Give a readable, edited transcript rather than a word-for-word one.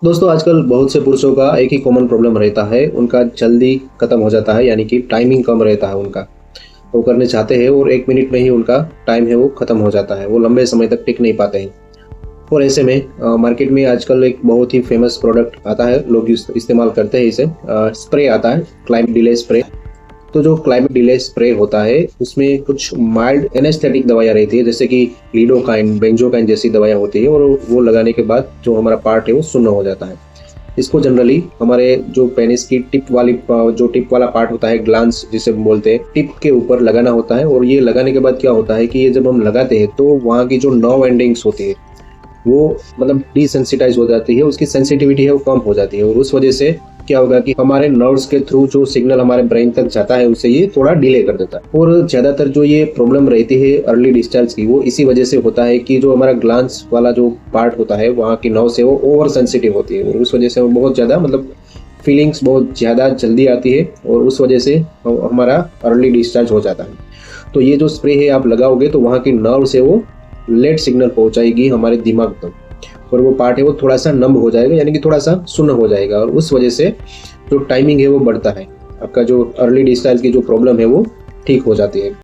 दोस्तों आजकल बहुत से पुरुषों का एक ही कॉमन प्रॉब्लम रहता है, उनका जल्दी खत्म हो जाता है, यानी कि टाइमिंग कम रहता है उनका। वो करने चाहते हैं और 1 मिनट में ही उनका टाइम है वो खत्म हो जाता है, वो लंबे समय तक टिक नहीं पाते हैं। और ऐसे में मार्केट में आजकल एक बहुत ही फेमस प्रोडक्ट आता है, लोग इस्तेमाल करते हैं इसे। स्प्रे आता है, क्लाइमेट डिले स्प्रे। तो जो क्लाइमेट डिले स्प्रे होता है उसमें कुछ माइल्ड एनेस्थेटिक दवाइयाँ रहती है, जैसे कि लिडोकाइन, बेंजोकाइन जैसी दवाइयाँ होती है, और वो लगाने के बाद जो हमारा पार्ट है वो सुन्न हो जाता है। इसको जनरली हमारे जो पेनिस की टिप वाला पार्ट होता है, ग्लांस जिसे बोलते हैं, टिप के ऊपर लगाना होता है। और ये लगाने के बाद क्या होता है कि ये जब हम लगाते हैं तो वहाँ की जो नर्व एंडिंग्स होती है वो मतलब डिसेंसिटाइज हो जाती है, उसकी सेंसिटिविटी है वो कम हो जाती है। और उस वजह से क्या होगा कि हमारे नर्व्स के थ्रू जो सिग्नल हमारे ब्रेन तक जाता है उसे ये थोड़ा डिले कर देता है। और ज्यादातर जो ये प्रॉब्लम रहती है अर्ली डिस्चार्ज की, वो इसी वजह से होता है कि जो हमारा ग्लांस वाला जो पार्ट होता है वहाँ की नर्व से वो ओवर सेंसिटिव होती है, और उस वजह से वो बहुत ज्यादा मतलब फीलिंग्स बहुत ज्यादा जल्दी आती है, और उस वजह से हमारा अर्ली डिस्चार्ज हो जाता है। तो ये जो स्प्रे है आप लगाओगे तो वहाँ की नर्व से वो लेट सिग्नल पहुंचाएगी हमारे दिमाग तक, और वो पार्ट है वो थोड़ा सा नम हो जाएगा, यानी कि थोड़ा सा सुन्न हो जाएगा, और उस वजह से जो टाइमिंग है वो बढ़ता है, आपका जो अर्ली डिस्चार्ज की जो प्रॉब्लम है वो ठीक हो जाती है।